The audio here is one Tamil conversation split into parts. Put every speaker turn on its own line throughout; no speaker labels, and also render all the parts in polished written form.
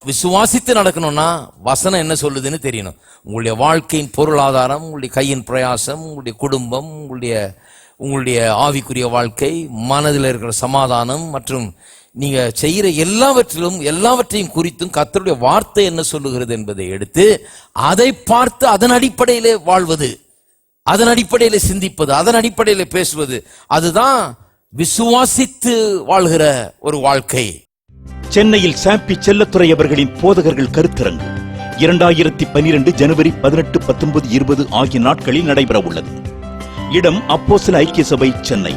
விசுவாசித்து நடக்கணும்னா வசனம் என்ன சொல்லுதுன்னு தெரியணும். உங்களுடைய வாழ்க்கையின் பொருளாதாரம், உங்களுடைய கையின் பிரயாசம், உங்களுடைய குடும்பம், உங்களுடைய ஆவிக்குரிய வாழ்க்கை, மனதில் இருக்கிற சமாதானம் மற்றும் நீங்க செய்கிற எல்லாவற்றையும் குறித்தும் கர்த்தருடைய வார்த்தை என்ன சொல்லுகிறது என்பதை எடுத்து அதை பார்த்து அதன் அடிப்படையிலே வாழ்வது, அதன் அடிப்படையிலே சிந்திப்பது, அதன் அடிப்படையிலே பேசுவது, அதுதான் விசுவாசித்து வாழ்கிற ஒரு வாழ்க்கை.
சென்னையில் சாப்பி செல்லத்துறை அவர்களின் போதகர்கள் கருத்தரங்கு 2012 ஜனவரி 18, 19, 20 ஆகிய நாட்களில் நடைபெற உள்ளது. இடம் அப்போஸ்தல ஐக்கிய சபை, சென்னை.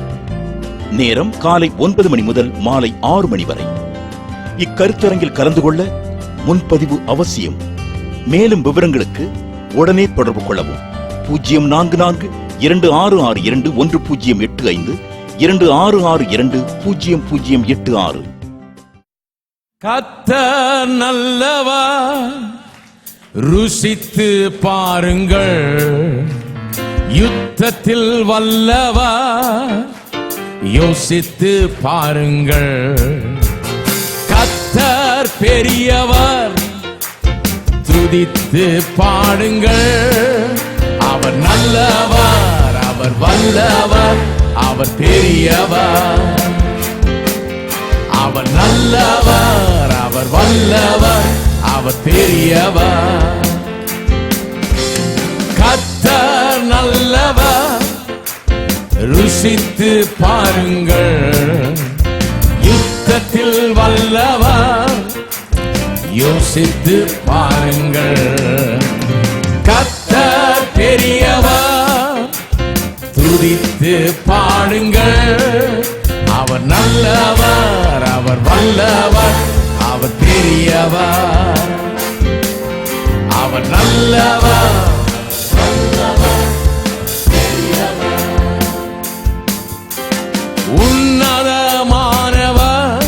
நேரம் காலை 9 மணி முதல் மாலை 6 மணி வரை. இக்கருத்தரங்கில் கலந்து கொள்ள முன்பதிவு அவசியம். மேலும் விவரங்களுக்கு உடனே தொடர்பு கொள்ளவும். 0442662108 26620086.
கர்த்தர் நல்லவர், ருசித்து பாருங்கள். யுத்தத்தில் வல்லவர், யோசித்து பாருங்கள். கர்த்தர் பெரியவர், துதித்து பாடுங்கள். அவர் நல்லவர், அவர் வல்லவர், அவர் பெரியவர். அவர் நல்லவர், அவர் வல்லவர், அவர் பெரியவர். கர்த்தர் நல்லவர், ருசித்து பாருங்கள். யுத்தத்தில் வல்லவர், யோசித்து பாருங்கள். கர்த்தர் பெரியவர், துதித்து பாடுங்கள். அவர் நல்லவர், அவர் வல்லவர், அவர் பெரியவர். அவர் நல்லவர், உன்னதமானவர்,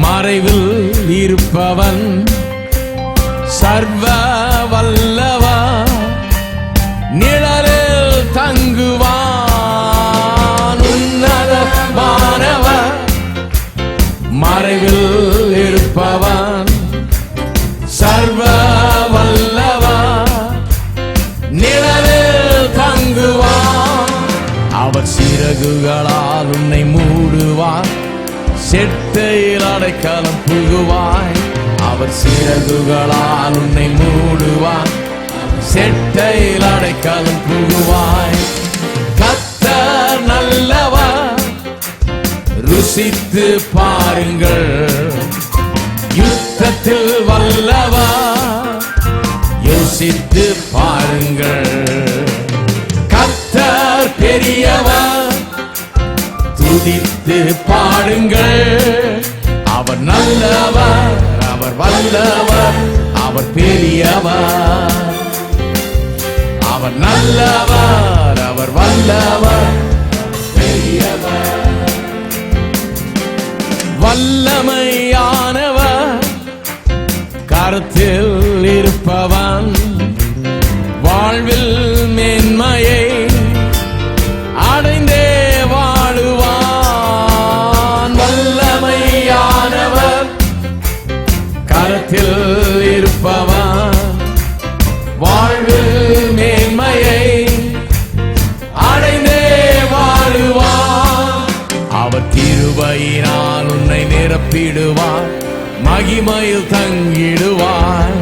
மறைவில் இருப்பவன், சர்வ வல்லவர், நிழலில் தங்குவான். உன்னதமானவர், மறைவில் இருப்பவன், சர்வ வல்லவர், நிழலில் தங்குவான். அவர் சிறகுகளால் உன்னை மூடுவார், செட்டையில் அடைக்கலம் புகுவாய். அவர் சிறகுகளால் உன்னை மூடுவார், செட்டையில் அடைக்கலம் புகுவாய். கர்த்தர் நல்லவர், ருசித்து பாருங்கள். யுத்தத்தில் வல்லவர், யோசித்து பாருங்கள். கர்த்தர் பெரியவர், துதித்து பாடுங்கள். அவர் நல்லவர், அவர் வல்லவர், அவர் பெரியவர். அவர் நல்லவர், அவர் வல்லவர், பெரியவர். வல்லமையானவர், கருத்தில் இருப்பவன், வாழ்வில் மேன்மையை அடைந்தே வாழுவான். வல்லமையானவர், கருத்தில் இருப்பவன், வாழ்வில் மேன்மையை அடைந்தே வாழுவான். அவர் கிருபையினால் உன்னை நிரப்பிடுவார், மகிமையில் தங்கிடுவார்.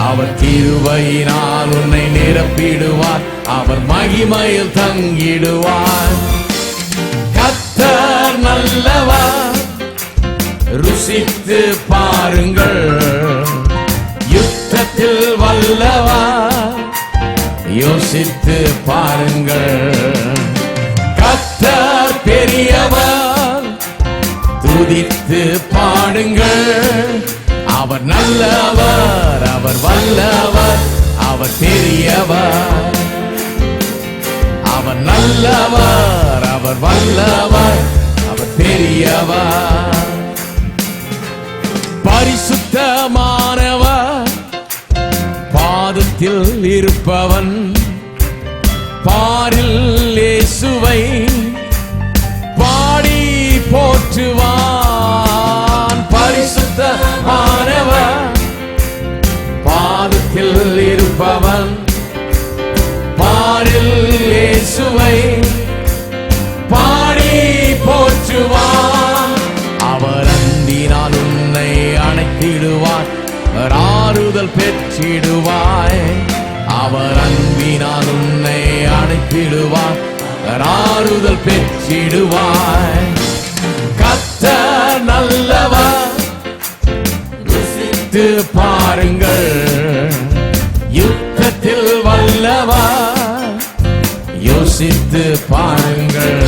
அவர் கிருபையினால் உன்னை நிரப்பிடுவார், அவர் மகிமையில் தங்கிடுவார். கர்த்தர் நல்லவர், ருசித்து பாருங்கள். யுத்தத்தில் வல்லவர், யோசித்து பாருங்கள். கர்த்தர் பெரியவர், துதித்து பாடுங்கள். அவர் நல்லவர், அவர் வல்லவர், அவர் பெரியவர். அவர் நல்லவர், அவர் வல்லவர், அவர் பெரியவர். பரிசுத்தமானவர், பாதத்தில் இருப்பவன், பாரில் இயேசுவை பாடி போற்றுவான். பரிசுத்தமானவர், இருப்பவன் பாரில் இயேசுவை பாடி போற்றுவான். அவர் அன்பினால் உன்னை அணைத்திடுவார், ஆறுதல் பெற்றிடுவாய். அவர் அன்பினால் உன்னை அணைத்திடுவார், ஆறுதல் பெற்றிடுவாய். கர்த்தர் நல்லவர், ருசித்து பாருங்கள். யுத்தத்தில் வல்லவர், யோசித்து பாருங்கள்.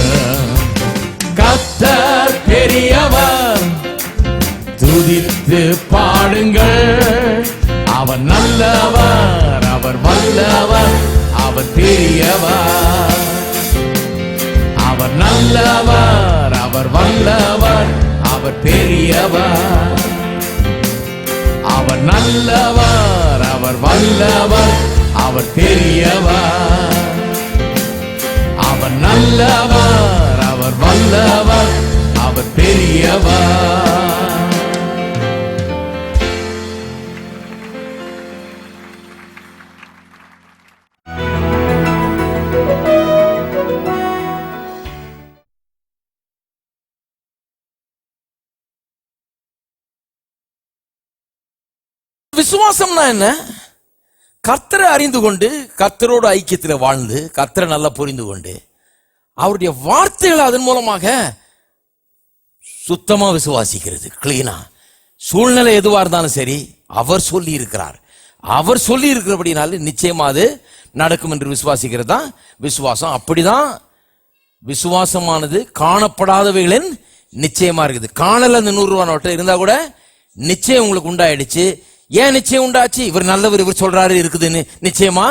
கர்த்தர் பெரியவர், துதித்து பாடுங்கள். அவர் நல்லவர், அவர் வல்லவர், அவர் பெரியவர். அவர் நல்லவர், அவர் வல்லவர், அவர் பெரியவர். அவர் நல்லவர், அவர் வல்லவர், அவர் பெரியவர். அவர் நல்லவர், அவர் வல்லவர், அவர் பெரியவர்.
விசுவாசம்னா என்ன? கர்த்தரை அறிந்து கொண்டு, கர்த்தரோட ஐக்கியத்தில் வாழ்ந்து, கர்த்தரை நல்லா புரிந்து கொண்டு, அவருடைய வார்த்தைகளை அதன் மூலமாக சுத்தமா விசுவாசிக்கிறது. கிளீனா, சூழ்நிலை எதுவா இருந்தாலும் சரி, அவர் சொல்லி இருக்கிறார், அவர் சொல்லி இருக்கிறபடினால நிச்சயமா அது நடக்கும் என்று விசுவாசிக்கிறது தான் விசுவாசம். அப்படிதான் விசுவாசமானது காணப்படாதவைகளின் நிச்சயமா இருக்குது. காணல அந்த 100 ரூபா நோட்டு இருந்தா கூட நிச்சயம் உங்களுக்கு உண்டாயிடுச்சு. ஏன் நிச்சயம் உண்டாச்சு? இவர் நல்லவர், இவர் சொல்றாரு இருக்குதுன்னு நிச்சயமா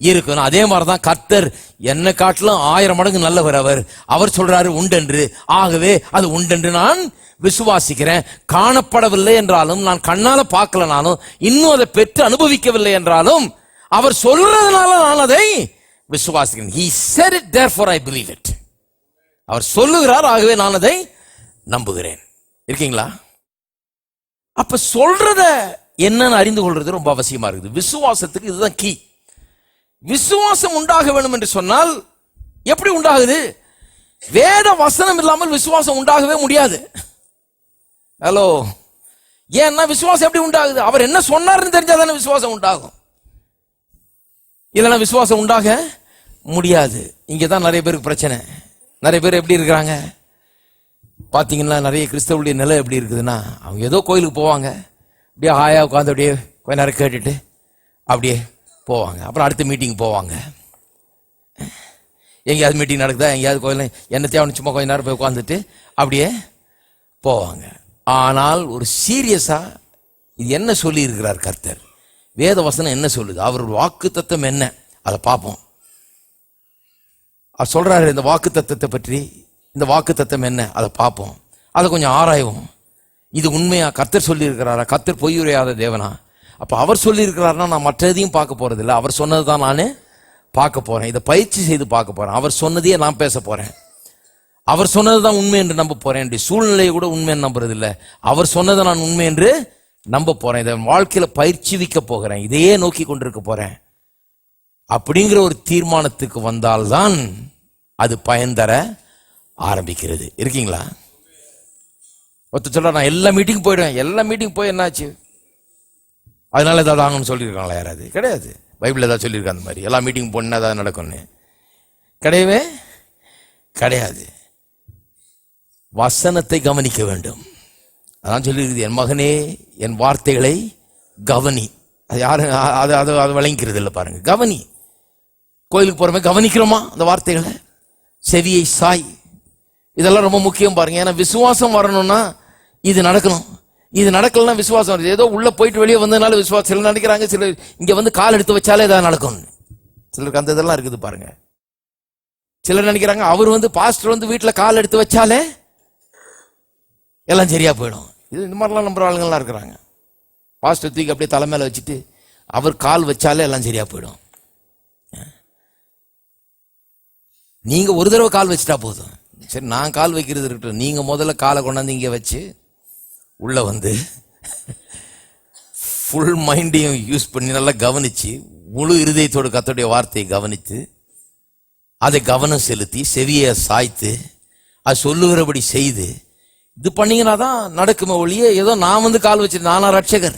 இருக்கணும். அதே மாதிரிதான் கர்த்தர் என்ன காட்டிலும் 1000 மடங்கு நல்லவர். அவர் சொல்றாரு உண்டென்று, ஆகவே அது உண்டென்று நான் விசுவாசிக்கிறேன். காணப்படவில்லை என்றாலும், நான் கண்ணால பார்க்கலனாலும், இன்னும் அதை பெற்று அனுபவிக்கவில்லை என்றாலும், அவர் சொல்றதுனால நான் அதை விசுவாசிக்கிறேன். He said it, therefore I believe it. அவர் சொல்லுகிறார், ஆகவே நான் அதை நம்புகிறேன். இருக்கீங்களா? அப்ப சொல்றத என்னன்னு அறிந்து கொள்றது ரொம்ப அவசியமா இருக்குது. விசுவாசத்துக்கு இதுதான் கீ. விசுவாசம் உண்டாக வேண்டும் என்று சொன்னால் எப்படி உண்டாகுது? வேத வசனம் இல்லாமல் விசுவாசம் உண்டாகவே முடியாது. ஹலோ, ஏன்னா விசுவாசம் எப்படி உண்டாகுது? அவர் என்ன சொன்னார்னு தெரிஞ்சாதானே விசுவாசம் உண்டாகும். இல்லைன்னா விசுவாசம் உண்டாக முடியாது. இங்கதான் நிறைய பேருக்கு பிரச்சனை. நிறைய பேர் எப்படி இருக்கிறாங்க பாத்தீங்கன்னா, நிறைய கிறிஸ்தவருடைய நிலை எப்படி இருக்குதுன்னா, அவங்க ஏதோ கோயிலுக்கு போவாங்க, அப்படியே ஹாயா உட்காந்து அப்படியே கொஞ்ச நேரம் கேட்டுட்டு அப்படியே போவாங்க. அப்புறம் அடுத்த மீட்டிங் போவாங்க. எங்கேயாவது மீட்டிங் நடக்குதா, எங்கேயாவது கோயில் என்னத்தையாவது சும்மா கொஞ்ச நேரம் போய் உட்காந்துட்டு அப்படியே போவாங்க. ஆனால் ஒரு சீரியஸா இது என்ன சொல்லி இருக்கிறார் கர்த்தர், வேத வசனம் என்ன சொல்லுது, அவருடைய வாக்கு தத்துவம் என்ன, அதை பார்ப்போம். அவர் சொல்றாரு இந்த வாக்கு தத்துவத்தை பற்றி, இந்த வாக்கு தத்துவம் என்ன, அதை பார்ப்போம். அதை கொஞ்சம் ஆராய்வோம். இது உண்மையா கர்த்தர் சொல்லி இருக்கிறாரா? கர்த்தர் பொய் உரையாத தேவனா? அப்ப அவர் சொல்லி இருக்கிறாருன்னா நான் மற்ற எதையும் பார்க்க போறது இல்லை, அவர் சொன்னது தான் நான் பார்க்க போறேன். இதை பயிற்சி செய்து பார்க்க போறேன். அவர் சொன்னதையே நான் பேச போறேன். அவர் சொன்னதுதான் உண்மை என்று நம்ப போறேன். சூழ்நிலையை கூட உண்மை நம்புறது இல்லை, அவர் சொன்னதை நான் உண்மை என்று நம்ப போறேன். இதை வாழ்க்கையில பயிற்சி வைக்க போகிறேன், இதையே நோக்கி கொண்டிருக்க போறேன் அப்படிங்கிற ஒரு தீர்மானத்துக்கு வந்தால்தான் அது பயன் தர ஆரம்பிக்கிறது. இருக்கீங்களா? ஒருத்தர் சொல்ற நான் எல்லா மீட்டிங் போயிடுவேன், எல்லா மீட்டிங் போய் என்னாச்சு, அதனால ஏதாவது ஆகணும்னு சொல்லியிருக்காங்களா? யாராவது? கிடையாது. பைபிள் ஏதாவது சொல்லியிருக்காங்க அந்த மாதிரி எல்லா மீட்டிங் போனா ஏதாவது நடக்கும்னு? கிடையவே கிடையாது. வசனத்தை கவனிக்க வேண்டும். அதான் சொல்லியிருக்குது, என் மகனே என் வார்த்தைகளை கவனி. அது யாரும் அது விளங்கிக்கிறது இல்லை பாருங்க. கவனி. கோயிலுக்கு போறோமே கவனிக்கிறோமா அந்த வார்த்தைகளை? செவியை சாய். இதெல்லாம் ரொம்ப முக்கியம் பாருங்க. ஏன்னா விசுவாசம் வரணும்னா இது நடக்கணும். இது நடக்கலன்னா விசுவாசம் வருது. ஏதோ உள்ள போயிட்டு வெளியே வந்ததுனால விசுவாசம். சிலர் நினைக்கிறாங்க சிலர் இங்க வந்து கால் எடுத்து வச்சாலே ஏதாவது நடக்கும். சிலருக்கு அந்த இதெல்லாம் இருக்குது பாருங்க. சிலர் நினைக்கிறாங்க அவர் வந்து பாஸ்டர் வந்து வீட்டுல கால் எடுத்து வச்சாலே எல்லாம் சரியா போயிடும். இது இந்த மாதிரிலாம் நம்புற ஆளுங்கள்லாம் இருக்கிறாங்க. பாஸ்டர் தூக்கி அப்படியே தலை மேல வச்சுட்டு அவர் கால் வச்சாலே எல்லாம் சரியா போயிடும். நீங்க ஒரு தடவை கால் வச்சுட்டா போதும். சரி, நான் கால் வைக்கிறது இருக்கட்டும், நீங்க முதல்ல காலை கொண்டாந்து இங்க வச்சு உள்ள வந்து ஃபுல் மைண்டையும் யூஸ் பண்ணி நல்லா கவனிச்சு முழு இருதயத்தோடு கர்த்தருடைய வார்த்தையை கவனித்து அதை கவனம் செலுத்தி செவியை சாய்த்து அது சொல்லுகிறபடி செய்து இது பண்ணீங்கன்னா தான் நடக்குமே ஒழிய ஏதோ நான் கால் வச்சு நானா ரட்சகர்,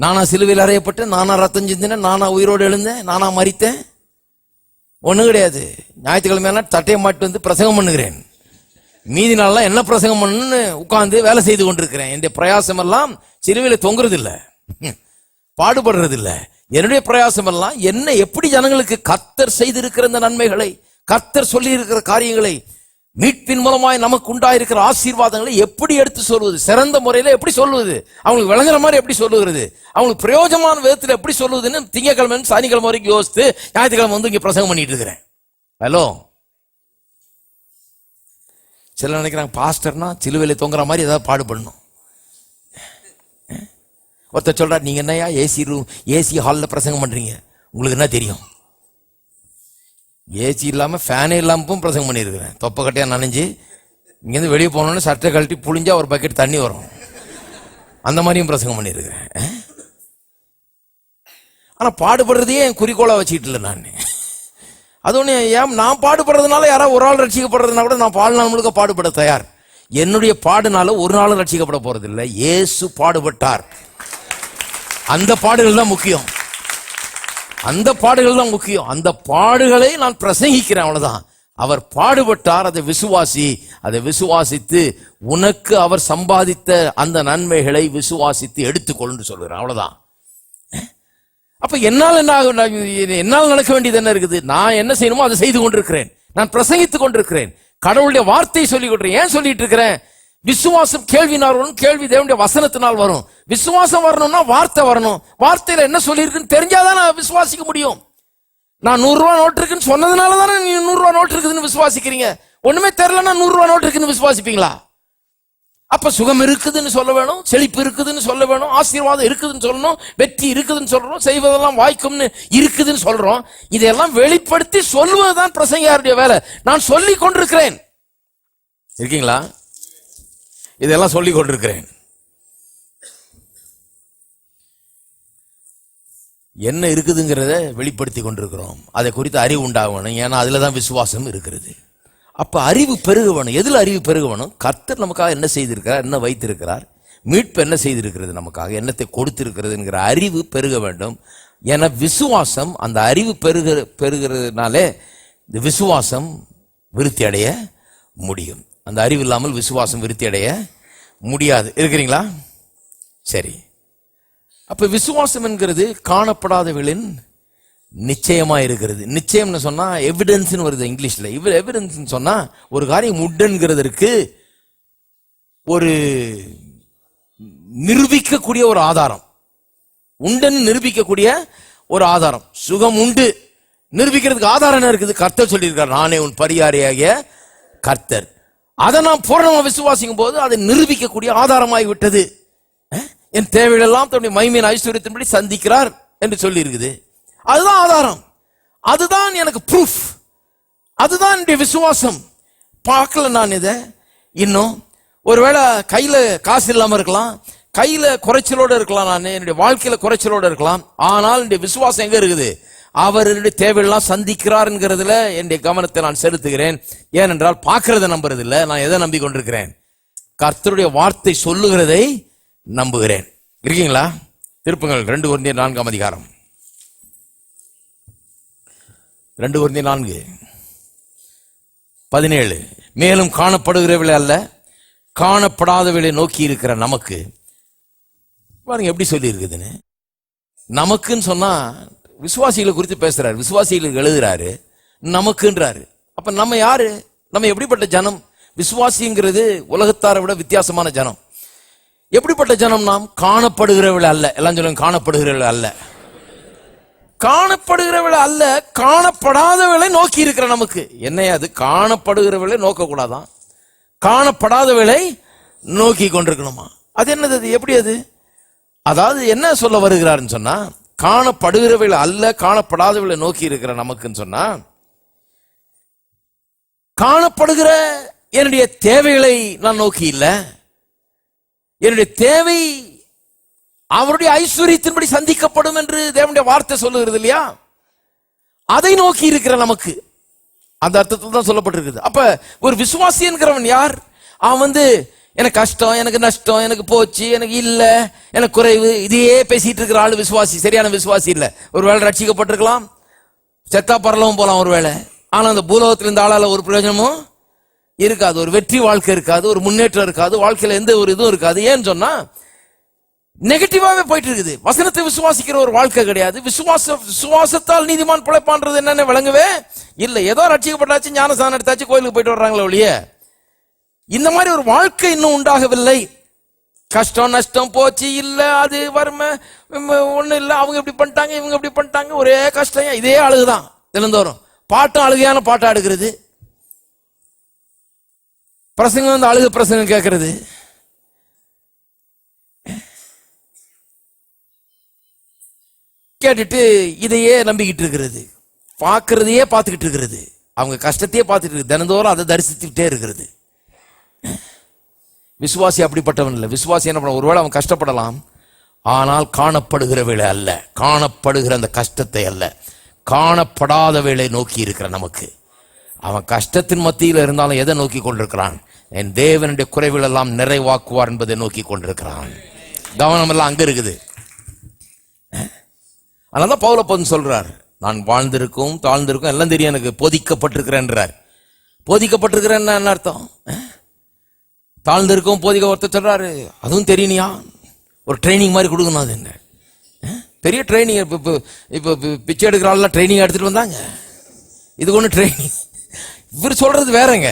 நானா சிலுவையில் அறையப்பட்டேன், நானா ரத்தம் சிந்தினேன், நானா உயிரோடு எழுந்தேன், நானா மரித்தேன், ஒன்றும் கிடையாது. ஞாயிற்றுக்கிழமை தட்டையை மாட்டு பிரசங்கம் பண்ணுகிறேன். மீதி நாள்லாம் என்ன பிரசங்கம் பண்ணுன்னு உட்கார்ந்து வேலை செய்து கொண்டிருக்கிறேன். என்னுடைய பிரயாசம் எல்லாம் சிலுவையில் தொங்குறது இல்லை, பாடுபடுறது இல்லை. என்னுடைய பிரயாசம் எல்லாம் என்ன எப்படி ஜனங்களுக்கு கர்த்தர் செய்திருக்கிற இந்த நன்மைகளை, கர்த்தர் சொல்லி இருக்கிற காரியங்களை, மீட்பின் மூலமாய் நமக்கு உண்டாயிருக்கிற ஆசீர்வாதங்களை எப்படி எடுத்து சொல்வது, சிறந்த முறையில எப்படி சொல்வது, அவங்களுக்கு விளங்குற மாதிரி எப்படி சொல்லுகிறது, அவங்களுக்கு பிரயோஜனமான விதத்தில் எப்படி சொல்லுவதுன்னு திங்கக்கிழமை சனிக்கிழமை வரைக்கும் யோசித்து ஞாயிற்றுக்கிழமை இங்க பிரசங்கம் பண்ணிட்டு இருக்கிறேன். ஹலோ, சில நினைக்கிறாங்க பாஸ்டர்னா சிலுவையில தொங்குற மாதிரி ஏதாவது பாடுபடணும். ஒருத்தர் சொல்றாரு, நீங்க என்னையா ஏசி ஹாலில் பிரசங்கம் பண்றீங்க, உங்களுக்கு என்ன தெரியும்? ஏசி இல்லாம ஃபேனே இல்லாமல் பிரசங்கம் பண்ணியிருக்கிறேன். தொப்பை கட்டையா நனைஞ்சு இங்கேருந்து வெளியே போனோன்னு சட்டை கழட்டி புளிஞ்சா ஒரு பக்கெட் தண்ணி வரும், அந்த மாதிரியும் பிரசங்கம் பண்ணியிருக்கிறேன். ஆனா பாடுபடுறதையே என் குறிக்கோளா வச்சுக்கிட்டு இல்லை நான். அது ஒன்று, ஏன் நான் பாடுபடுறதுனால யாராவது ஒரு ஆள் ரட்சிக்கப்படுறதுனா கூட நான் வாழ்நாள் முழுக்க பாடுபட தயார். என்னுடைய பாடுனால ஒரு நாளும் ரட்சிக்கப்பட போறது இல்லை. இயேசு பாடுபட்டார், அந்த பாடுகள் தான் முக்கியம், அந்த பாடுகள் தான் முக்கியம். அந்த பாடுகளை நான் பிரசங்கிக்கிறேன், அவ்வளவுதான். அவர் பாடுபட்டார், அதை விசுவாசி, அதை விசுவாசித்து உனக்கு அவர் சம்பாதித்த அந்த நன்மைகளை விசுவாசித்து எடுத்துக்கொள்ளுன்னு சொல்லுறேன், அவ்வளவுதான். அப்ப என்னால் நடக்க வேண்டியது என்ன இருக்குது? நான் என்ன செய்யணுமோ அதை செய்து கொண்டிருக்கிறேன், நான் பிரசங்கித்துக் கொண்டிருக்கிறேன், கடவுளுடைய வார்த்தையை சொல்லிக் கொண்டிருக்கிறேன். ஏன் சொல்லிட்டு இருக்கிறேன்? விசுவாசம் கேள்வினால் வரும், கேள்வி தேவனுடைய வசனத்தினால் வரும். விசுவாசம் வரணும்னா வார்த்தை வரணும், வார்த்தையில என்ன சொல்லியிருக்குன்னு தெரிஞ்சாதான் நான் விசுவாசிக்க முடியும். நான் 100 ரூபா நோட்டு இருக்குன்னு சொன்னதுனால தானே நீ 100 ரூபா நோட்டு இருக்குதுன்னு விசுவாசிக்கிறீங்க. ஒண்ணுமே தெரியலன்னா 100 ரூபா நோட்டு இருக்குன்னு விசுவாசிப்பீங்களா? அப்ப சுகம் இருக்குதுன்னு சொல்ல வேணும், செழிப்பு இருக்குதுன்னு சொல்ல வேணும், ஆசீர்வாதம் இருக்குதுன்னு சொல்லணும், வெற்றி இருக்குதுன்னு சொல்றோம், செய்வதெல்லாம் வாய்க்கும்னு இருக்குதுன்னு சொல்றோம். இதெல்லாம் வெளிப்படுத்தி சொல்வதுதான் பிரசங்கியாருடைய வேலை. நான் சொல்லிக் கொண்டிருக்கிறேன், இருக்கீங்களா? இதெல்லாம் சொல்லிக் கொண்டிருக்கிறேன். என்ன இருக்குதுங்கிறத வெளிப்படுத்தி கொண்டிருக்கிறோம். அதை குறித்து அறிவு உண்டாகணும், ஏன்னா அதுலதான் விசுவாசம் இருக்கிறது. அப்ப அறிவு பெருக வேணும். எதுல அறிவு பெருக வேணும்? கர்த்தர் நமக்காக என்ன செய்திருக்கிறார், என்ன வைத்திருக்கிறார், மீட்பு என்ன செய்திருக்கிறது, நமக்காக என்னத்தை கொடுத்திருக்கிறதுங்கிற அறிவு பெருக வேண்டும். ஏன்னா விசுவாசம், அந்த அறிவு பெருகிறதுனாலே இந்த விசுவாசம் விருத்தி அடைய முடியும். அந்த அறிவு இல்லாமல் விசுவாசம் விருத்தி அடைய முடியாது. இருக்கிறீங்களா? சரி. அப்ப விசுவாசம் என்கிறது காணப்படாதவர்களின் நிச்சயமா இருக்கிறது. நிச்சயம்னு சொன்னா எவிடன்ஸ் வருது இங்கிலீஷ்ல. எவிடன்ஸ் சொன்னா ஒரு காரியம் உண்டுங்கிறதுக்கு ஒரு நிரூபிக்கக்கூடிய ஒரு ஆதாரம், உண்டுன்னு நிரூபிக்கக்கூடிய ஒரு ஆதாரம். சுகம் உண்டு நிரூபிக்கிறதுக்கு ஆதாரம் என்ன இருக்குது? கர்த்தர் சொல்லியிருக்கார், நானே உன் பரிகாரியாகிய கர்த்தர். அதை நான் பூரணமா விசுவாசிக்கும் போது அதை நிரூபிக்கக்கூடிய ஆதாரமாகி விட்டது. என் தேவைகளெல்லாம் தன்னுடைய மகிமையின் ஐஸ்வர்யத்தின்படி சந்திக்கிறார் என்று சொல்லி இருக்குது. அதுதான் ஆதாரம், அதுதான் எனக்கு ப்ரூஃப், அதுதான் என்னுடைய விசுவாசம். பார்க்கல நான் இதை இன்னும். ஒருவேளை கையில காசு இல்லாம இருக்கலாம், கையில குறைச்சலோடு இருக்கலாம், நான் என்னுடைய வாழ்க்கையில குறைச்சலோடு இருக்கலாம். ஆனால் என்னுடைய விசுவாசம் எங்க இருக்குது? அவர் என்னுடைய தேவையெல்லாம் சந்திக்கிறார் என்கிறதுல என்னுடைய கவனத்தை நான் செலுத்துகிறேன். ஏனென்றால் பார்க்கறத நம்புறது இல்லை, நான் எதை நம்பிக்கொண்டிருக்கிறேன்? கர்த்தருடைய வார்த்தை சொல்லுகிறதை நம்புகிறேன். இருக்கீங்களா? திருப்புங்கள் 2 கொரிந்தியர் 4 அதிகாரம். 2 கொரிந்தியர் 4:17. மேலும் காணப்படுகிறவளை அல்ல காணப்படாதவளை நோக்கி இருக்கிற நமக்கு. பாருங்க எப்படி சொல்லி இருக்குதுன்னு. நமக்குன்னு சொன்னா விசுவாசிகளை குறித்து பேசுறாரு, விசுவாசிகளுக்கு எழுதுறாரு, நமக்குன்றாரு. அப்ப நம்ம யாரு? நம்ம எப்படிப்பட்ட ஜனம்? விசுவாசிங்கிறது உலகத்தாரை விட வித்தியாசமான ஜனம். எப்படிப்பட்ட ஜனம் நாம்? காணப்படுகிறவளை அல்ல. எல்லாம் சொல்லுங்க, காணப்படுகிறவளை அல்ல. காணப்படுகிறவளை அல்ல, காணப்படாதவளை நோக்கி இருக்கிற நமக்கு. என்னையா அது? காணப்படுகிறவளை நோக்க கூடாதான், காணப்படாதவளை நோக்கி கொண்டிருக்கணுமா? அது என்னது? அது எப்படி? அது அதாவது என்ன சொல்ல வருகிறாருன்னு சொன்னா, காணப்படுகிறவளை அல்ல காணப்படாதவளை நோக்கி இருக்கிற நமக்குன்னு சொன்னா, காணப்படுகிற என்னுடைய தேவைகளை நான் நோக்கி இல்லை, என்னுடைய தேவை அவருடைய ஐஸ்வர்யத்தின்படி சந்திக்கப்படும் என்று தேவனுடைய வார்த்தை சொல்லுகிறது இல்லையா? அதை நோக்கி இருக்கிற நமக்கு அந்த அர்த்தத்தில் தான் சொல்லப்பட்டிருக்குது. அப்ப ஒரு விசுவாசி என்கிறவன் யார்? அவன் எனக்கு கஷ்டம், எனக்கு நஷ்டம், எனக்கு போச்சு, எனக்கு இல்ல, எனக்கு குறைவு, இதையே பேசிட்டு இருக்கிற ஆளு விசுவாசி. சரியான விசுவாசி இல்ல. ஒருவேளை ரட்சிக்கப்பட்டிருக்கலாம், செத்தா பரலவும் போலாம் ஒருவேளை. ஆனா அந்த பூலோகத்தில் இந்த ஆளால ஒரு பிரயோஜனமும் இருக்காது, ஒரு வெற்றி வாழ்க்கை இருக்காது, ஒரு முன்னேற்றம் இருக்காது, வாழ்க்கையில எந்த ஒரு இதுவும் இருக்காது. ஏன்னு சொன்னா நெகட்டிவாவே போயிட்டு இருக்குது. வசனத்தை விசுவாசிக்கிற ஒரு வாழ்க்கை கிடையாது. விசுவாசத்தால் நீதிமான் பிழைப்பான்றது என்னன்னு விளங்கவே இல்லை. ஏதோ ரட்சிக்கப்பட்டாச்சு, ஞானஸ்நானம் எடுத்தாச்சு, கோயிலுக்கு போயிட்டு வர்றாங்களே ஒழிய இந்த மாதிரி ஒரு வாழ்க்கை இன்னும் உண்டாகவில்லை. கஷ்டம் நஷ்டம் போச்சு, இல்ல அது வறுமை ஒண்ணு இல்ல, அவங்க இப்படி பண்ணிட்டாங்க, இவங்க இப்படி பண்ணிட்டாங்க, ஒரே கஷ்டம். இதே அழுகுதான் தினந்தோறும். பாட்டும் அழுகையான பாட்டா எடுக்கிறது, பிரசங்கம் அழுகு பிரசங்கம் கேட்கறது. கேட்டுட்டு இதையே நம்பிக்கிட்டு இருக்கிறது, பார்க்கறதையே பார்த்துக்கிட்டு இருக்கிறது, அவங்க கஷ்டத்தையே பார்த்துட்டு இருக்கு, தினந்தோறும் அதை தரிசித்துக்கிட்டே இருக்கிறது. விசுவாசி அப்படிப்பட்டவன் இல்லை. விசுவாசி என்ன பண்ண, ஒருவேளை அவன் கஷ்டப்படலாம், ஆனால் காணப்படுகிற வேளை அல்ல, காணப்படுகிற அந்த கஷ்டத்தை அல்ல, காணப்படாத வேளை நோக்கி இருக்கிற நமக்கு. அவன் கஷ்டத்தின் மத்தியில் இருந்தாலும் எதை நோக்கி கொண்டிருக்கிறான்? என் தேவனுடைய குறைவுகள் எல்லாம் நிறைவாக்குவார் என்பதை நோக்கி கொண்டிருக்கிறான். கவனம் எல்லாம் அங்க இருக்குது. அதனாலதான் பவுலப்பன் சொல்றார், நான் வாழ்ந்திருக்கும் தாழ்ந்திருக்கும் எல்லாம் தெரியும், எனக்கு போதிக்கப்பட்டிருக்கிறேன்றார். போதிக்கப்பட்டிருக்கிறேன் என்ன அர்த்தம்? தாழ்ந்திருக்கும் போதிக்க ஒருத்தர் சொல்றாரு, அதுவும் தெரியணியா? ஒரு ட்ரைனிங் மாதிரி கொடுக்கணும். அது என்ன பெரிய ட்ரைனிங்? இப்போ பிச்சை எடுக்கிற ஆள்லாம் ட்ரைனிங் எடுத்துட்டு வந்தாங்க, இது ஒன்று ட்ரைனிங். இவர் சொல்றது வேறங்க.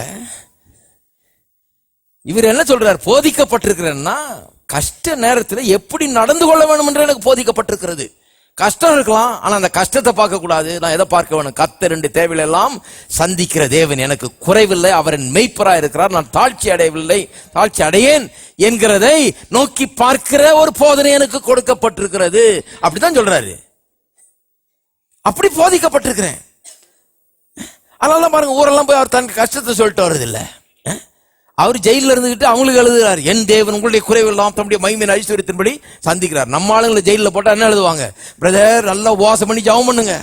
இவர் என்ன சொல்றார்? போதிக்கப்பட்டிருக்கிறேன்னா கஷ்ட நேரத்தில் எப்படி நடந்து கொள்ள வேண்டும் என்று எனக்கு போதிக்கப்பட்டிருக்கிறது. கஷ்டம் இருக்கலாம், ஆனா அந்த கஷ்டத்தை பார்க்க கூடாது. நான் எதை பார்க்க வேணும்? கர்த்தர் ரெண்டு தேவைகள் எல்லாம் சந்திக்கிற தேவன், எனக்கு குறைவில்லை, அவரின் மெய்ப்பராய் இருக்கிறார், நான் தாழ்ச்சி அடையவில்லை, தாழ்ச்சி அடையேன் என்கிறதை நோக்கி பார்க்கிற ஒரு போதனை எனக்கு கொடுக்கப்பட்டிருக்கிறது. அப்படிதான் சொல்றாரு. அப்படி போதிக்கப்பட்டிருக்கிறேன். அதனால பாருங்க, ஊரெல்லாம் போய் அவர் தன் கஷ்டத்தை சொல்லிட்டு வர்றது இல்லை. அவர் ஜெயில இருந்துகிட்டு அவங்களுக்கு எழுதுகிறார், என் தேவன் உங்களுடைய குறைவெல்லாம் தம்முடைய மகிமையின் ஐஸ்வர்யத்தின்படி சந்திக்கிறார். நம்ம ஆளுங்களை ஜெயிலில் போட்டா என்ன எழுதுவாங்க? பிரதர் நல்லா உபவாசம் பண்ணி ஜெபம் பண்ணுங்க,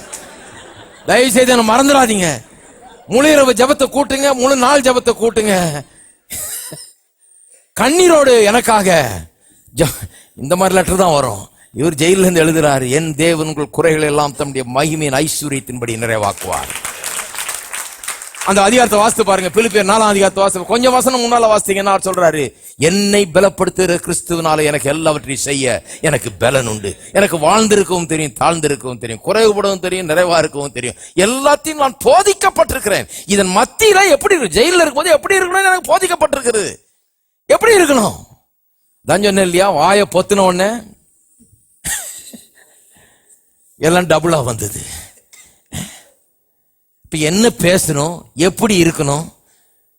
தயவு செய்து என்ன மறந்துடாதீங்க, முழு இரவு ஜெபத்தை கூட்டுங்க, முழு நாள் ஜெபத்தை கூட்டுங்க, கண்ணீரோடு எனக்காக. இந்த மாதிரி லெட்டர் தான் வரும். இவர் ஜெயில இருந்து எழுதுறாரு, என் தேவன் உங்கள் குறைகள் எல்லாம் தம்முடைய மகிமையின் ஐஸ்வர்யத்தின்படி நிறைவாக்குவார். அந்த அதிகாரத்தை வாசித்து பாருங்க, பிலிப்பியர் 4ஆம் அதிகாரத்தை வாசித்து கொஞ்சம் வசனம் முன்னால வாசித்தீங்கன்னா சொல்றாரு, என்னை பலப்படுத்துகிற கிறிஸ்துவினால எனக்கு எல்லாவற்றையும் செய்ய எனக்கு பலன் உண்டு. எனக்கு வாழ்ந்திருக்கவும் தெரியும், தாழ்ந்திருக்கவும் தெரியும், குறைவுபடவும் தெரியும், நிறைவா இருக்கவும் தெரியும், எல்லாத்தையும் நான் போதிக்கப்பட்டிருக்கிறேன். இதன் மத்தியில எப்படி இருக்கு? ஜெயில இருக்கும்போது எப்படி இருக்கணும் எனக்கு போதிக்கப்பட்டிருக்கிறது. எப்படி இருக்கணும் தான் சொன்ன இல்லையா? வாயை பொத்துன உடனே எல்லாம் டபுளா வந்தது. என்ன பேசணும், எப்படி இருக்கணும்,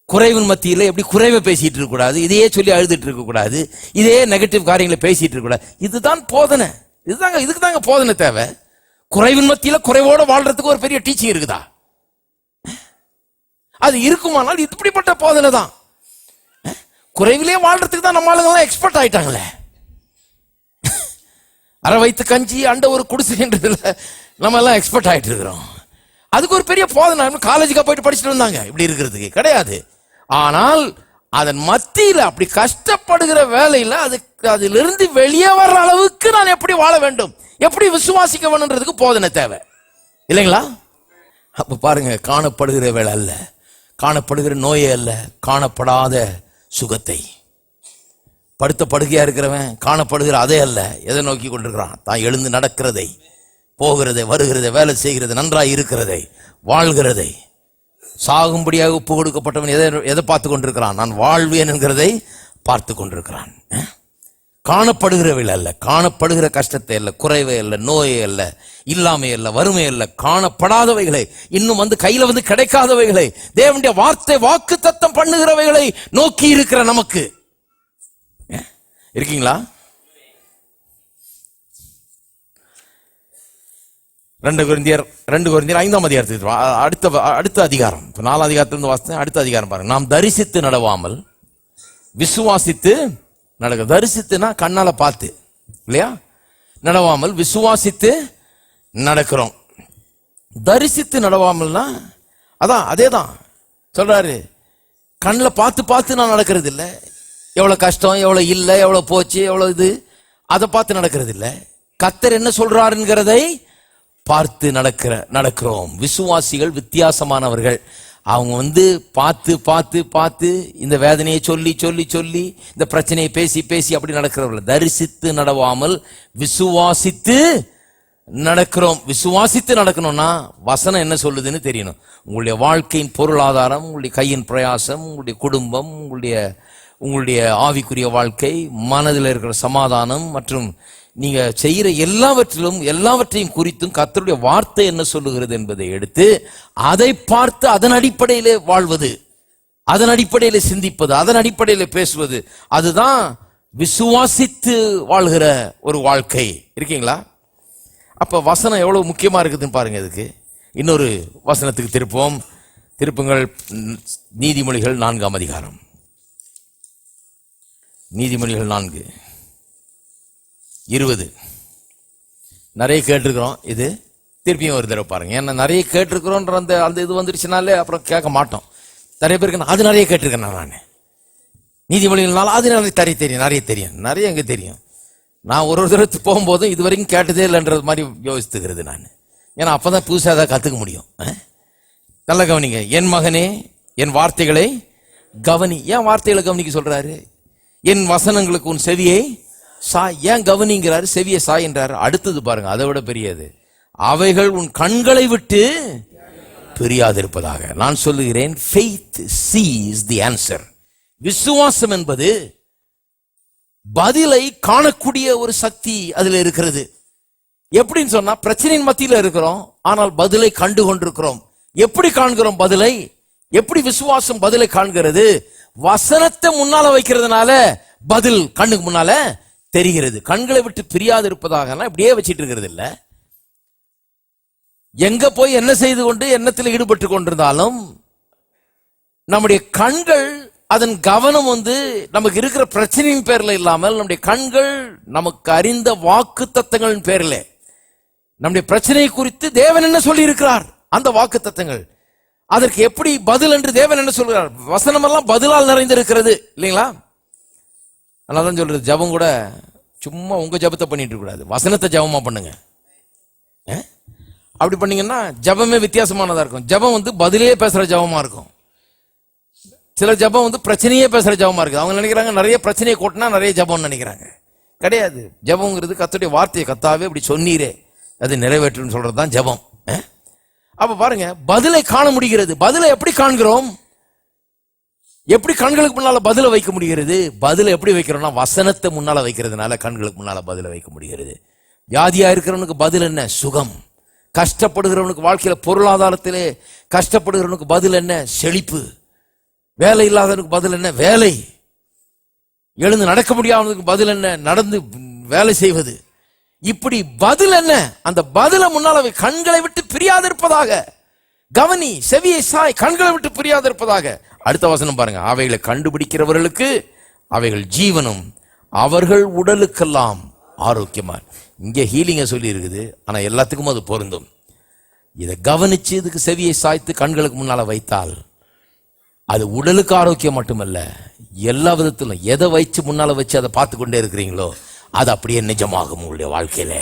குறைவின் மத்தியில் எப்படி குறைவை பேசிட்டு இருக்க கூடாது, இதையே சொல்லி அழுதுட்டு இருக்க கூடாது, இதே நெகட்டிவ் காரியங்களை பேசிட்டு இருக்க கூடாது. இதுதான் போதனை. இதுதாங்க, இதுக்கு தாங்க போதனை தேவை. குறைவின் மத்தியில குறைவோட வாழ்றதுக்கு ஒரு பெரிய டீச்சிங் இருக்குதா? அது இருக்குமானால் இப்படிப்பட்ட போதனை தான். குறைவிலே வாழ்றதுக்கு தான் நம்ம ஆளுங்கெல்லாம் எக்ஸ்பர்ட் ஆயிட்டாங்களே. அரை வயிற்று கஞ்சி அண்ட ஒரு குடிசைன்றதுல நம்ம எல்லாம் எக்ஸ்பர்ட் ஆயிட்டு இருக்கிறோம். அதுக்கு ஒரு பெரிய போதனை. காலேஜுக்கா போயிட்டு படிச்சுட்டு வந்தாங்க இப்படி இருக்கிறதுக்கு கிடையாது. ஆனால் அதன் மத்தியில் அப்படி கஷ்டப்படுகிற வேலையில அதிலிருந்து வெளியே வர்ற அளவுக்கு நான் எப்படி வாழ வேண்டும், எப்படி விசுவாசிக்க வேணும்ன்றதுக்கு போதனை தேவை இல்லைங்களா? அப்ப பாருங்க, காணப்படுகிற வேலை அல்ல, காணப்படுகிற நோயே அல்ல, காணப்படாத சுகத்தை. படுத்த படுக்கையா இருக்கிறவன் காணப்படுகிற அதே அல்ல, எதை நோக்கி கொண்டிருக்கிறான்? தான் எழுந்து நடக்கிறதை, போகிறதை, வருகிறதை, வேலை செய்கிறதை, நன்றாய் இருக்கிறதை, வாழ்கிறதை. சாகும்படியாக ஒப்பு கொடுக்கப்பட்டவன் எதை பார்த்து கொண்டிருக்கிறான்? நான் வாழ்வேன் என்கிறதை பார்த்து கொண்டிருக்கிறான். காணப்படுகிறவை அல்ல, காணப்படுகிற கஷ்டத்தை அல்ல, குறைவை அல்ல, நோயை அல்ல, இல்லாமை அல்ல, வறுமை அல்ல, காணப்படாதவைகளை, இன்னும் கையில கிடைக்காதவைகளை, தேவனுடைய வார்த்தை வாக்கு தத்தம் பண்ணுகிறவைகளை நோக்கி இருக்கிற நமக்கு இருக்கீங்களா? 2 கொரிந்தியர் 5ஆம் அதிகாரத்துக்கு அடுத்த அதிகாரம், 4ஆம் அதிகாரத்திலிருந்து வாசித்தேன். அடுத்த அதிகாரம் பாருங்க. நாம் தரிசித்து நடவாமல் விசுவாசித்து நடக்க. தரிசித்துனா கண்ணால பார்த்து, இல்லையா? நடவாமல் விசுவாசித்து நடக்கிறோம். தரிசித்து நடவாமல்னா அதான் அதேதான் சொல்றாரு. கண்ணில் பார்த்து பார்த்து நான் நடக்கிறது இல்லை. எவ்வளவு கஷ்டம், எவ்வளவு இல்லை, எவ்வளவு போச்சு, எவ்வளவு இது, அதை பார்த்து நடக்கிறது இல்லை. கர்த்தர் என்ன சொல்றாருங்கிறதை பார்த்து நடக்கிறோம். விசுவாசிகள் வித்தியாசமானவர்கள். அவங்க பார்த்து பார்த்து பார்த்து இந்த வேதனையை சொல்லி சொல்லி சொல்லி இந்த பிரச்சனையை பேசி பேசி அப்படி நடக்கிறவர்கள். தரிசித்து நடவாமல் விசுவாசித்து நடக்கிறோம். விசுவாசித்து நடக்கணும்னா வசனம் என்ன சொல்லுதுன்னு தெரியணும். உங்களுடைய வாழ்க்கையின் பொருளாதாரம், உங்களுடைய கையின் பிரயாசம், உங்களுடைய குடும்பம், உங்களுடைய ஆவிக்குரிய வாழ்க்கை, மனதில் இருக்கிற சமாதானம் மற்றும் நீங்க செய்யற எல்லாவற்றையும் குறித்தும் கர்த்தருடைய வார்த்தை என்ன சொல்லுகிறது என்பதை எடுத்து அதை பார்த்து அதன் அடிப்படையிலே வாழ்வது, அதன் அடிப்படையிலே சிந்திப்பது, அதன் அடிப்படையிலே பேசுவது, அதுதான் விசுவாசித்து வாழ்கிற ஒரு வாழ்க்கை. இருக்கீங்களா? அப்ப வசனம் எவ்வளவு முக்கியமா இருக்குதுன்னு பாருங்க. இதுக்கு இன்னொரு வசனத்துக்கு திருப்புங்கள். நீதிமொழிகள் 4ஆம் அதிகாரம். நீதிமொழிகள் 4:20. நிறைய கேட்டிருக்கிறோம். இது திருப்பியும் ஒரு தடவை பாருங்க. ஏன்னா நிறைய கேட்டிருக்கிறோன்ற அந்த இது வந்துருச்சுனாலே அப்புறம் கேட்க மாட்டோம். நிறைய பேருக்கு அது நிறைய கேட்டிருக்கேன் நான். நீதிமொழிகள்னால அது நிறைய தெரியும். நிறைய எங்க தெரியும். நான் ஒரு தடவை போகும்போதும் இது வரைக்கும் கேட்டதே இல்லைன்றது மாதிரி யோசித்துக்கிறது நான். ஏன்னா அப்பதான் புதுசாக அதை கற்றுக்க முடியும். நல்ல கவனிங்க. என் மகனே, என் வார்த்தைகளை கவனி. ஏன் வார்த்தைகளை கவனிக்க சொல்றாரு? என் வசனங்களுக்கு உன் செவியை சாய். ஏன் கவனிங்கிறாரு? செவியை சாய் என்றாரு. அடுத்தது பாருங்க, அதை விட பெரியது. அவைகள் உன் கண்களை விட்டு பிரியாதிருப்பதாக. நான் சொல்லுகிறேன், faith sees the answer. விசுவாசம் என்பது பதிலை காணக்கூடிய ஒரு சக்தி அதுல இருக்கிறது. எப்படின்னு சொன்னா, பிரச்சனையின் மத்தியில இருக்கிறோம், ஆனால் பதிலை கண்டு கொண்டிருக்கிறோம். எப்படி காண்கிறோம் பதிலை? எப்படி விசுவாசம் பதிலை காண்கிறது? வசனத்தை முன்னால வைக்கிறதுனால பதில் கண்ணுக்கு முன்னால தெரிகிறது. கண்களை விட்டு பிரியாது இருப்பதாக இப்படியே வச்சிட்டு இருக்கிறது இல்ல. எங்க போய் என்ன செய்து கொண்டு எண்ணத்தில் ஈடுபட்டு கொண்டிருந்தாலும் நம்முடைய கண்கள், அதன் கவனம் நமக்கு இருக்கிற பிரச்சனையின் பேர்ல இல்லாமல், நம்முடைய கண்கள் நமக்கு அறிந்த வாக்கு தத்தங்களின் பேர்ல, நம்முடைய பிரச்சனை குறித்து தேவன் என்ன சொல்லி இருக்கிறார், அந்த வாக்கு தத்தங்கள், அதற்கு எப்படி பதில் என்று தேவன் என்ன சொல்கிறார். வசனம் எல்லாம் பதிலால் நிறைந்திருக்கிறது இல்லைங்களா? அதனாலதான் சொல்றது, ஜபம் கூட சும்மா உங்க ஜபத்தை பண்ணிட்டு இருக்க கூடாது, வசனத்தை ஜபமா பண்ணுங்க. அப்படி பண்ணீங்கன்னா ஜபமே வித்தியாசமானதா இருக்கும். ஜபம் பதிலே பேசுற ஜபமா இருக்கும். சில ஜபம் பிரச்சனையே பேசுற ஜபமா இருக்கு. அவங்க நினைக்கிறாங்க நிறைய பிரச்சனையை கொட்டினா நிறைய ஜபம்னு நினைக்கிறாங்க. கிடையாது. ஜபம்ங்கிறது கர்த்தருடைய வார்த்தையை, கர்த்தாவே இப்படி சொன்னீரே அது நிறைவேற்றும் சொல்றதுதான் ஜபம். அப்ப பாருங்க, பதிலை காண முடிகிறது. பதிலை எப்படி காண்கிறோம்? எப்படி கண்களுக்கு முன்னால பதில வைக்க முடிகிறது? பதில எப்படி வைக்கிறோம்னா, வசனத்தை முன்னால வைக்கிறதுனால கண்களுக்கு முன்னால பதில வைக்க முடிகிறது. வியாதியா இருக்கிறவனுக்கு பதில் என்ன? சுகம். கஷ்டப்படுகிறவனுக்கு, வாழ்க்கையில பொருளாதாரத்திலே கஷ்டப்படுகிறவனுக்கு பதில் என்ன? செழிப்பு. வேலை இல்லாதவனுக்கு பதில் என்ன? வேலை. எழுந்து நடக்க முடியாதவனுக்கு பதில் என்ன? நடந்து வேலை செய்வது. இப்படி பதில் என்ன? அந்த பதில முன்னால கண்களை விட்டு பிரியாதிருப்பதாக. கவனி, செவியை சாய், கண்களை விட்டு பிரியாதிருப்பதாக. அடுத்த வசனம் பாருங்க. அவைகளை கண்டுபிடிக்கிறவர்களுக்கு அவைகள் ஜீவனும் அவர்கள் உடலுக்கெல்லாம் ஆரோக்கியமா. இங்க ஹீலிங்க சொல்லி இருக்குது, ஆனா எல்லாத்துக்கும் அது பொருந்தும். இதை கவனிச்சு இதுக்கு செவியை சாய்த்து கண்களுக்கு முன்னால வைத்தால் அது உடலுக்கு ஆரோக்கியம் மட்டுமல்ல, எல்லா விதத்திலும் எதை வச்சு முன்னால வச்சு அதை பார்த்து கொண்டே இருக்கிறீங்களோ அது அப்படியே நிஜமாகும் உங்களுடைய வாழ்க்கையில.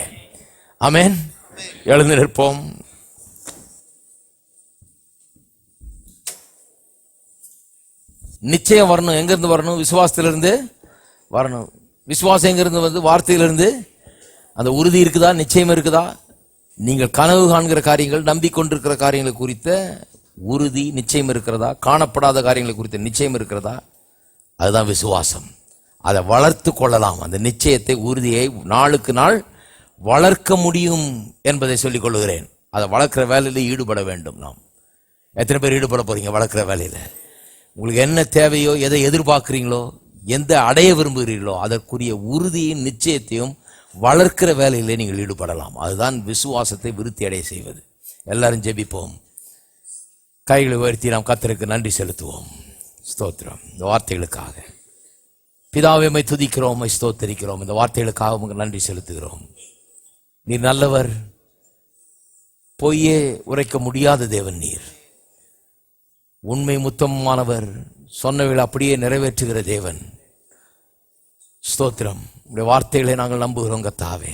ஆமென். எழுந்து நிற்போம். நிச்சயம் வரணும். எங்க இருந்து வரணும்? விசுவாசத்திலிருந்து வரணும். விசுவாசம் எங்க இருந்து? வார்த்தையிலிருந்து. அந்த உறுதி இருக்குதா? நிச்சயம் இருக்குதா? நீங்கள் கனவு காண்கிற காரியங்கள், நம்பிக்கொண்டிருக்கிற காரியங்களை குறித்த உறுதி நிச்சயம் இருக்கிறதா? காணப்படாத காரியங்களை குறித்த நிச்சயம் இருக்கிறதா? அதுதான் விசுவாசம். அதை வளர்த்து கொள்ளலாம். அந்த நிச்சயத்தை, உறுதியை நாளுக்கு நாள் வளர்க்க முடியும் என்பதை சொல்லிக் கொள்கிறேன். அதை வளர்க்கிற வேலையில ஈடுபட வேண்டும். நாம் எத்தனை பேர் ஈடுபட போறீங்க வளர்க்கிற வேலையில? உங்களுக்கு என்ன தேவையோ, எதை எதிர்பார்க்கிறீங்களோ, எந்த அடைய விரும்புகிறீர்களோ அதற்குரிய உறுதியும் நிச்சயத்தையும் வளர்க்கிற வேலையிலே நீங்கள் ஈடுபடலாம். அதுதான் விசுவாசத்தை விருத்தி அடைய செய்வது. எல்லாரும் ஜெபிப்போம். கைகளை உயர்த்தி நாம் கர்த்தருக்கு நன்றி செலுத்துவோம். ஸ்தோத்திரம் இந்த வார்த்தைகளுக்காக. பிதாவே, உம்மை துதிக்கிறோம், உம்மை ஸ்தோத்திரிக்கிறோம். இந்த வார்த்தைகளுக்காக உங்களுக்கு நன்றி செலுத்துகிறோம். நீர் நல்லவர், பொய்யே உரைக்க முடியாத தேவன் நீர். உண்மை முத்தமானவர், சொன்னவர்கள் அப்படியே நிறைவேற்றுகிற தேவன். ஸ்தோத்திரம். உடைய வார்த்தைகளை நாங்கள் நம்புகிறோம் கர்த்தாவே.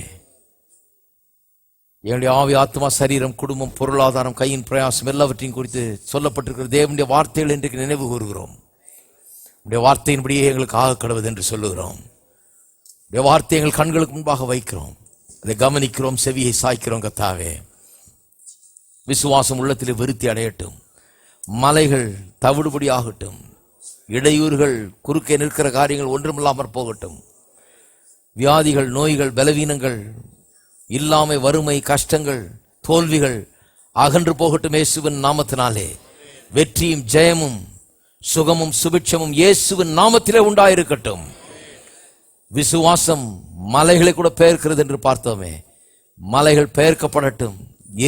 என்னுடைய ஆவி, ஆத்மா, சரீரம், குடும்பம், பொருளாதாரம், கையின் பிரயாசம் எல்லாவற்றையும் குறித்து சொல்லப்பட்டிருக்கிற தேவனுடைய வார்த்தைகள் இன்றைக்கு நினைவு கூறுகிறோம். உடைய வார்த்தையின்படியே எங்களுக்கு ஆக கடவுது என்று சொல்லுகிறோம். உடைய வார்த்தை எங்கள் கண்களுக்கு முன்பாக வைக்கிறோம், அதை கவனிக்கிறோம், செவியை சாய்க்கிறோம் கர்த்தாவே. விசுவாசம் உள்ளத்திலே விருத்தி அடையட்டும், மலைகள் தவிடுபடி ஆகட்டும், இடையூறுகள் குறுக்கே நிற்கிற காரியங்கள் ஒன்றுமில்லாமற் போகட்டும், வியாதிகள், நோய்கள், பலவீனங்கள், இல்லாமை, வறுமை, கஷ்டங்கள், தோல்விகள் அகன்று போகட்டும். இயேசுவின் நாமத்தினாலே வெற்றியும் ஜெயமும் சுகமும் சுபிட்சமும் இயேசுவின் நாமத்திலே உண்டாயிருக்கட்டும். விசுவாசம் மலைகளை கூட பெயர்க்கிறது என்று பார்த்தோமே, மலைகள் பெயர்க்கப்படட்டும்,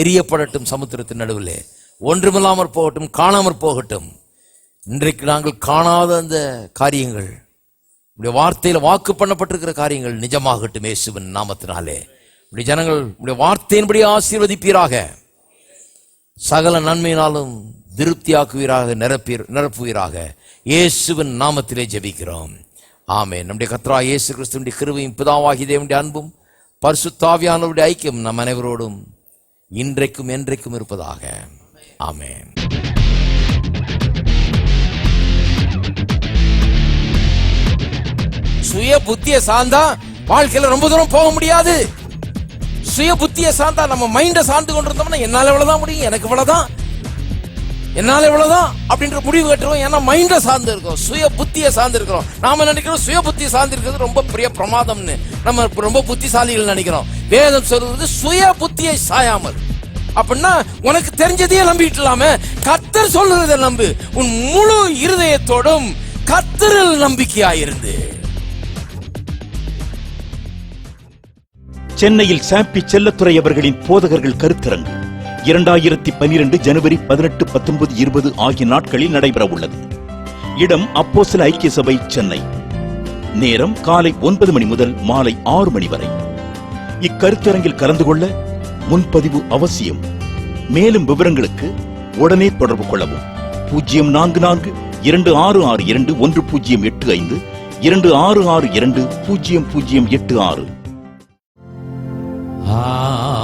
எரியப்படட்டும், சமுத்திரத்தின் நடுவிலே ஒன்றுமில்லாமற் போகட்டும், காணாமற் போகட்டும். இன்றைக்கு நாங்கள் காணாத அந்த காரியங்கள், உடைய வார்த்தையில் வாக்கு பண்ணப்பட்டிருக்கிற காரியங்கள் நிஜமாகட்டும் இயேசுவின் நாமத்தினாலே. உடைய ஜனங்கள் உடைய வார்த்தையின்படி ஆசீர்வதிப்பீராக, சகல நன்மையினாலும் திருப்தியாக்குவீராக, நிரப்புவீராக. இயேசுவின் நாமத்திலே ஜெபிக்கிறோம், ஆமென். நம்முடைய கர்த்தராகிய இயேசு கிறிஸ்துவின் கிருபையும் பிதாவாகிய தேவனுடைய அன்பும் பரிசுத்த ஆவியானவருடைய ஐக்கியம் நம் அனைவரோடும் இன்றைக்கும் என்றைக்கும் இருப்பதாக, ஆமென். சுய புத்தியை சார்ந்தா வாழ்க்கையில ரொம்ப தூரம் போக முடியாது. சுய புத்தியை சார்ந்தா, நம்ம மைண்டை சார்ந்து கொண்டிருந்தோம்னா என்னால இவ்வளவுதான் முடியும், எனக்கு இவ்வளவுதான், என்னால இவ்வளவுதான் அப்படின்ற முடிவு கட்டுறோம். ஏன்னா மைண்டை சார்ந்து இருக்கோம், சுய புத்தியை சார்ந்து இருக்கிறோம். நாம நினைக்கிறோம் சுய புத்தியை சார்ந்து இருக்கிறது ரொம்ப பெரிய பிரமாதம்னு, நம்ம ரொம்ப புத்திசாலிகள் நினைக்கிறோம். வேதம் சொல்றது சுய புத்தியை சாயாமல். அப்படின்னா உனக்கு தெரிஞ்சதையே நம்பிட்டு இல்லாம கர்த்தர் சொல்றதை நம்பு. உன் முழு இருதயத்தோடும் கர்த்தரில் நம்பிக்கையாயிருந்து.
சென்னையில் சாம்பி செல்லத்துறை அவர்களின் போதகர்கள் கருத்தரங்கு 2012 ஜனவரி 18, 19, 20 ஆகிய நாட்களில் நடைபெற உள்ளது. இடம் அப்போஸ்தல ஐக்கிய சபை, சென்னை. நேரம் காலை 9 மணி முதல் மாலை 6 மணி வரை. இக்கருத்தரங்கில் கலந்து கொள்ள முன்பதிவு அவசியம். மேலும் விவரங்களுக்கு உடனே தொடர்பு கொள்ளவும். 0442662108 26620086.
Hallelujah.